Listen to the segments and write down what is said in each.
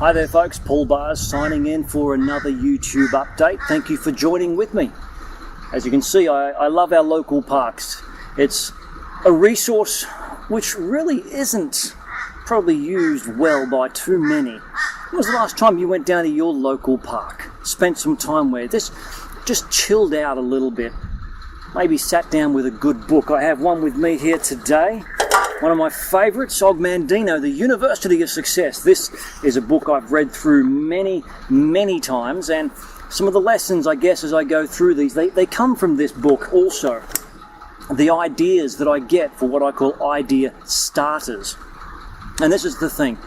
Hi there folks, Paul Bars signing in for another YouTube update. Thank you for joining with me. As you can see, I love our local parks. It's a resource which really isn't probably used well by too many. When was the last time you went down to your local park, spent some time where just chilled out a little bit, maybe sat down with a good book? I have one with me here today. One of my favourites, Og Mandino, The University of Success. This is a book I've read through many times, and some of the lessons, I guess, as I go through these, they come from this book also. The ideas that I get for what I call idea starters. And this is the thing.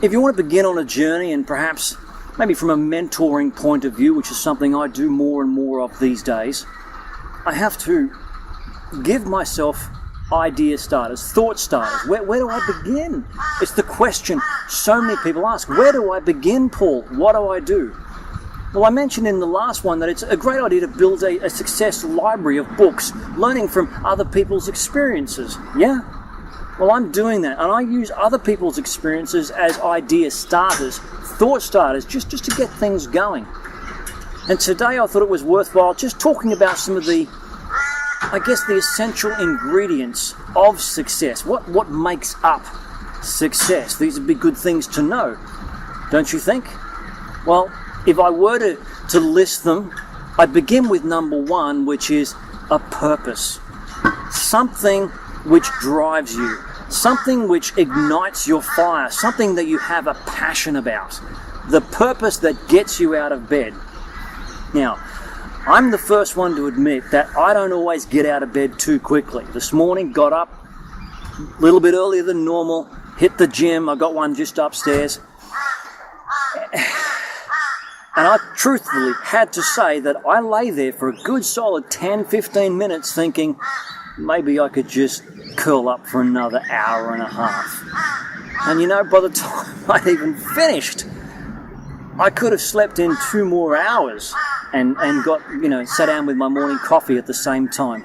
If you want to begin on a journey, and perhaps maybe from a mentoring point of view, which is something I do more and more of these days, I have to give myself idea starters, thought starters. Where do I begin? It's the question so many people ask. Where do I begin, Paul? What do I do? Well, I mentioned in the last one that it's a great idea to build a success library of books, learning from other people's experiences. Yeah? Well, I'm doing that, and I use other people's experiences as idea starters, thought starters, just to get things going. And today I thought it was worthwhile just talking about some of the essential ingredients of success. What makes up success? These would be good things to know, don't you think? Well, if I were to list them, I'd begin with number one, which is a purpose. Something which drives you, something which ignites your fire, something that you have a passion about. The purpose that gets you out of bed. Now, I'm the first one to admit that I don't always get out of bed too quickly. This morning, got up a little bit earlier than normal, hit the gym. I got one just upstairs. And I truthfully had to say that I lay there for a good solid 10-15 minutes thinking maybe I could just curl up for another hour and a half. And you know, by the time I'd even finished, I could have slept in 2 more hours and got, sat down with my morning coffee at the same time.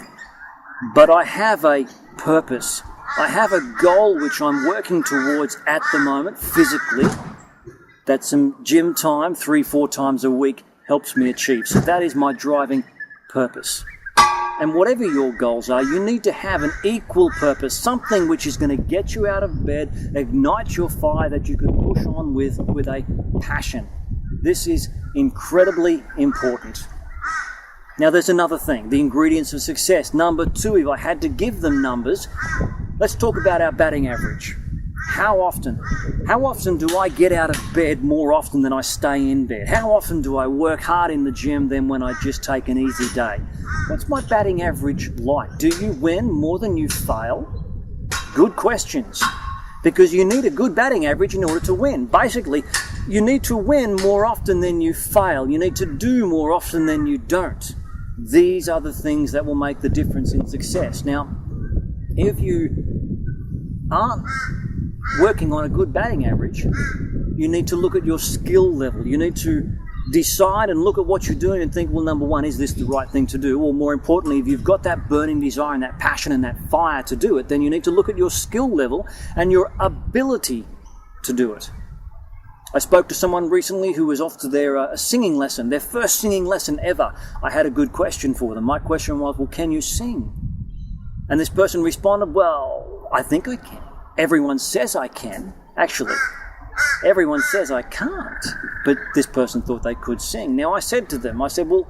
But I have a purpose. I have a goal which I'm working towards at the moment, physically, that some gym time, 3-4 times a week, helps me achieve. So that is my driving purpose. And whatever your goals are, you need to have an equal purpose, something which is going to get you out of bed, ignite your fire that you can push on with a passion. This is incredibly important. Now there's another thing, the ingredients of success. Number 2, if I had to give them numbers, let's talk about our batting average. How often do I get out of bed more often than I stay in bed? How often do I work hard in the gym than when I just take an easy day? What's my batting average like? Do you win more than you fail? Good questions. Because you need a good batting average in order to win. Basically, you need to win more often than you fail. You need to do more often than you don't. These are the things that will make the difference in success. Now, if you aren't working on a good batting average, you need to look at your skill level. You need to decide and look at what you're doing and think, well, number one, is this the right thing to do? Or more importantly, if you've got that burning desire and that passion and that fire to do it, then you need to look at your skill level and your ability to do it. I spoke to someone recently who was off to their singing lesson, their first singing lesson ever. I had a good question for them. My question was, well, can you sing? And this person responded, well, I think I can. Everyone says I can, actually. Everyone says I can't, but this person thought they could sing. Now I said to them, well,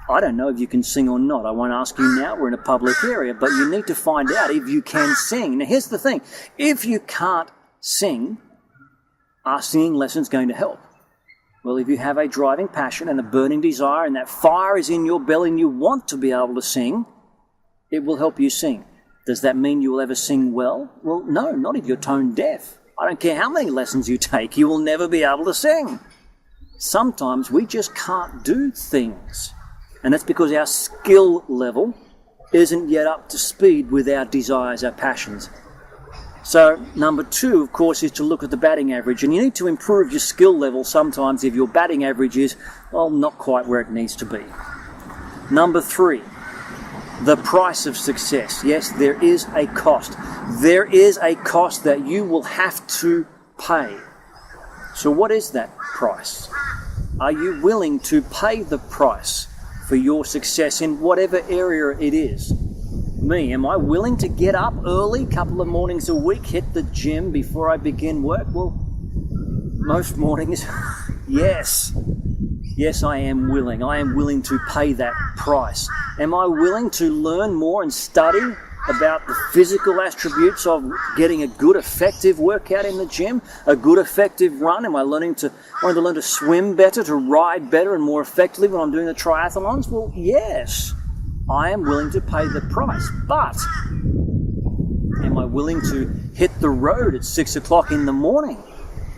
I don't know if you can sing or not. I won't ask you now, we're in a public area, but you need to find out if you can sing. Now here's the thing, if you can't sing, are singing lessons going to help? Well, if you have a driving passion and a burning desire and that fire is in your belly and you want to be able to sing, it will help you sing. Does that mean you will ever sing well? Well, no, not if you're tone deaf. I don't care how many lessons you take, you will never be able to sing. Sometimes we just can't do things. And that's because our skill level isn't yet up to speed with our desires, our passions. So, number 2, of course, is to look at the batting average. And you need to improve your skill level sometimes if your batting average is, well, not quite where it needs to be. Number 3, the price of success. Yes, there is a cost. There is a cost that you will have to pay. So what is that price? Are you willing to pay the price for your success in whatever area it is? Me, am I willing to get up early, a couple of mornings a week, hit the gym before I begin work? Well, most mornings, yes. Yes, I am willing. I am willing to pay that price. Am I willing to learn more and study about the physical attributes of getting a good, effective workout in the gym, a good, effective run? Am I wanting to learn to swim better, to ride better and more effectively when I'm doing the triathlons? Well, yes, I am willing to pay the price. But am I willing to hit the road at 6 o'clock in the morning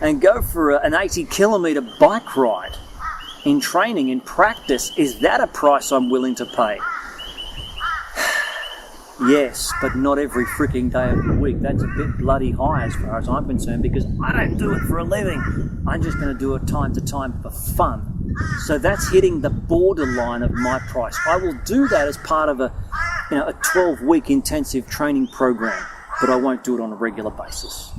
and go for an 80-kilometre bike ride? In training, in practice, is that a price I'm willing to pay? Yes, but not every freaking day of the week. That's a bit bloody high as far as I'm concerned, because I don't do it for a living. I'm just going to do it time to time for fun. So that's hitting the borderline of my price. I will do that as part of a 12-week intensive training program, but I won't do it on a regular basis.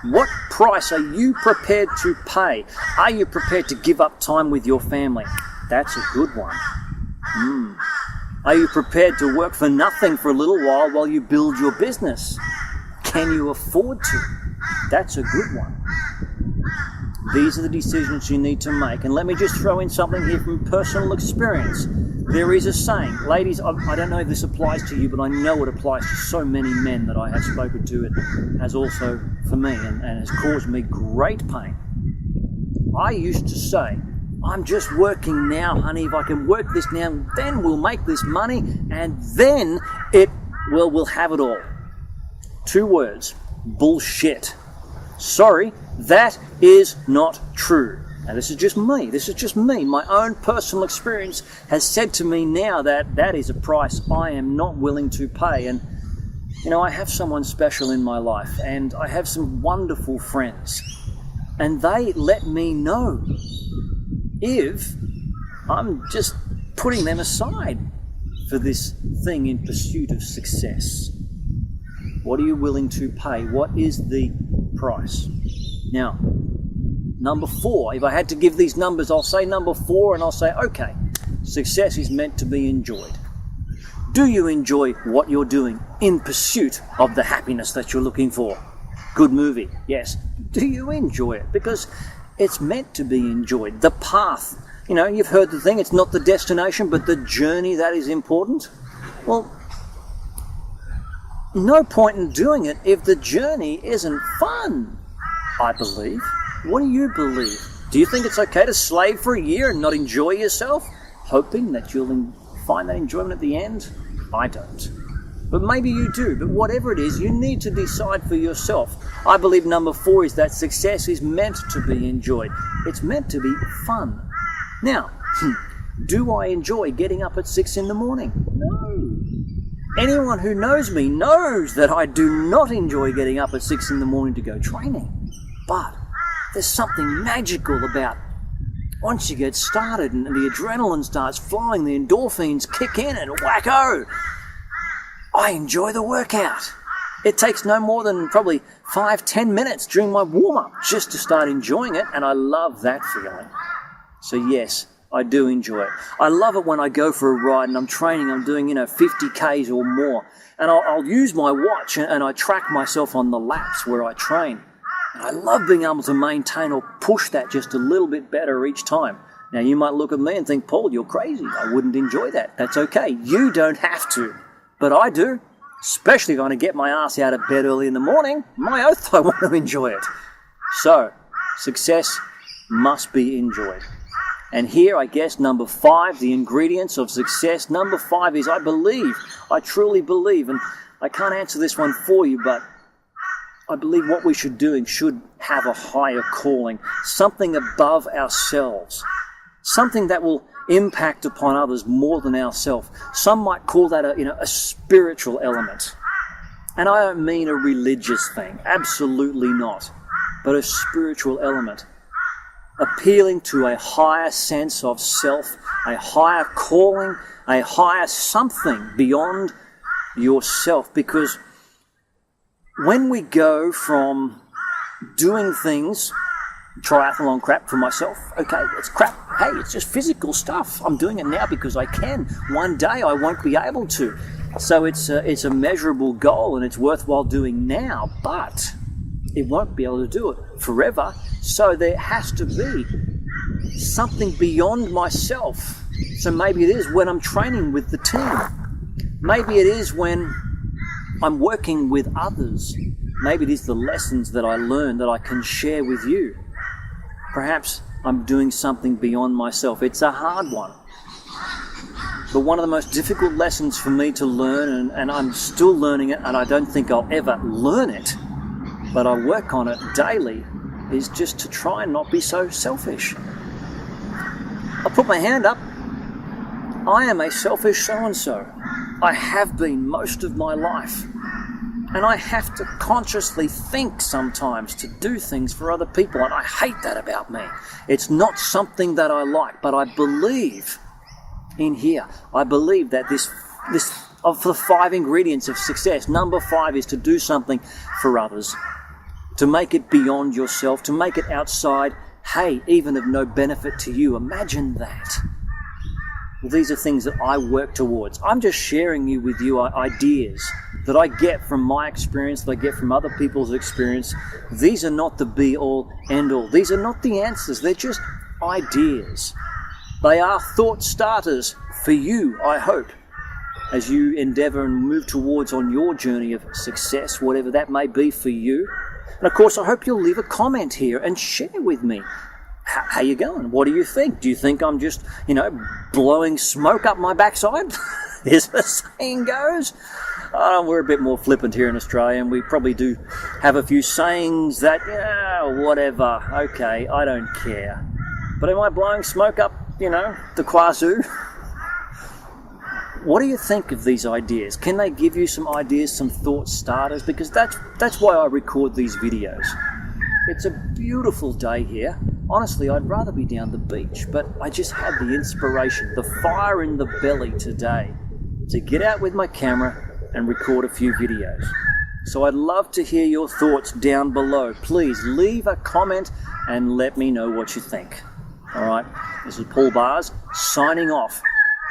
What price are you prepared to pay? Are you prepared to give up time with your family? That's a good one. Are you prepared to work for nothing for a little while you build your business? Can you afford to? That's a good one. These are the decisions you need to make. And let me just throw in something here from personal experience. There is a saying, ladies, I don't know if this applies to you, but I know it applies to so many men that I have spoken to. It has also for me and has caused me great pain. I used to say, I'm just working now, honey. If I can work this now, then we'll make this money, and then we'll have it all. 2 words, bullshit. Sorry, that is not true. Now, this is just me. My own personal experience has said to me now that is a price I am not willing to pay. And, I have someone special in my life, and I have some wonderful friends, and they let me know if I'm just putting them aside for this thing in pursuit of success. What are you willing to pay? What is the price? Now, number 4, if I had to give these numbers, I'll say number 4 and I'll say, okay, success is meant to be enjoyed. Do you enjoy what you're doing in pursuit of the happiness that you're looking for? Good movie, yes. Do you enjoy it? Because it's meant to be enjoyed. The path, you've heard the thing, it's not the destination, but the journey that is important. Well, no point in doing it if the journey isn't fun, I believe. What do you believe? Do you think it's okay to slave for a year and not enjoy yourself, hoping that you'll find that enjoyment at the end? I don't. But maybe you do. But whatever it is, you need to decide for yourself. I believe number 4 is that success is meant to be enjoyed. It's meant to be fun. Now, do I enjoy getting up at 6 in the morning? No. Anyone who knows me knows that I do not enjoy getting up at 6 in the morning to go training. But there's something magical about once you get started and the adrenaline starts flowing, the endorphins kick in and wacko, I enjoy the workout. It takes no more than probably 5-10 minutes during my warm-up just to start enjoying it, and I love that feeling. So yes, I do enjoy it. I love it when I go for a ride and I'm training, I'm doing 50 Ks or more, and I'll use my watch and I track myself on the laps where I train. And I love being able to maintain or push that just a little bit better each time. Now you might look at me and think, Paul, you're crazy. I wouldn't enjoy that. That's okay. You don't have to. But I do. Especially if I want to get my ass out of bed early in the morning. My oath, I want to enjoy it. So, success must be enjoyed. And here, I guess, number 5, the ingredients of success. Number 5 is I truly believe, and I can't answer this one for you, but I believe what we should do should have a higher calling, something above ourselves, something that will impact upon others more than ourselves. Some might call that a spiritual element. And I don't mean a religious thing, absolutely not, but a spiritual element, appealing to a higher sense of self, a higher calling, a higher something beyond yourself. Because when we go from doing things triathlon crap for myself. Okay, it's crap. Hey, it's just physical stuff. I'm doing it now because I can. One day I won't be able to. So it's a measurable goal and it's worthwhile doing now, but it won't be able to do it forever. So there has to be something beyond myself. So maybe it is when I'm training with the team. Maybe it is when I'm working with others. Maybe it is the lessons that I learn that I can share with you. Perhaps I'm doing something beyond myself. It's a hard one. But one of the most difficult lessons for me to learn, and I'm still learning it, and I don't think I'll ever learn it, but I work on it daily, is just to try and not be so selfish. I put my hand up. I am a selfish so-and-so. I have been most of my life. And I have to consciously think sometimes to do things for other people, and I hate that about me. It's not something that I like, but I believe in here. I believe that this of the 5 ingredients of success, number 5 is to do something for others, to make it beyond yourself, to make it outside, hey, even of no benefit to you. Imagine that. Well, these are things that I work towards. I'm just sharing with you ideas that I get from my experience, that I get from other people's experience. These are not the be-all, end-all. These are not the answers. They're just ideas. They are thought starters for you, I hope, as you endeavour and move towards on your journey of success, whatever that may be for you. And of course, I hope you'll leave a comment here and share with me. How you going? What do you think? Do you think I'm just, blowing smoke up my backside? As the saying goes. We're a bit more flippant here in Australia, and we probably do have a few sayings that, whatever, okay, I don't care. But am I blowing smoke up, the Kwazoo? What do you think of these ideas? Can they give you some ideas, some thought starters? Because that's why I record these videos. It's a beautiful day here. Honestly, I'd rather be down the beach, but I just had the inspiration, the fire in the belly today to get out with my camera and record a few videos. So I'd love to hear your thoughts down below. Please leave a comment and let me know what you think. All right, this is Paul Bars signing off.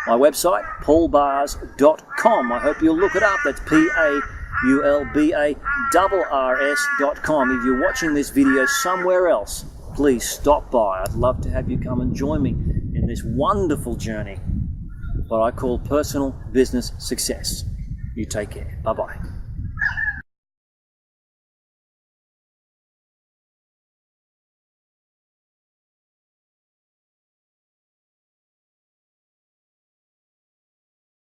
My website, paulbars.com. I hope you'll look it up. That's PaulBars.com. If you're watching this video somewhere else, please stop by. I'd love to have you come and join me in this wonderful journey, what I call personal business success. You take care. Bye-bye.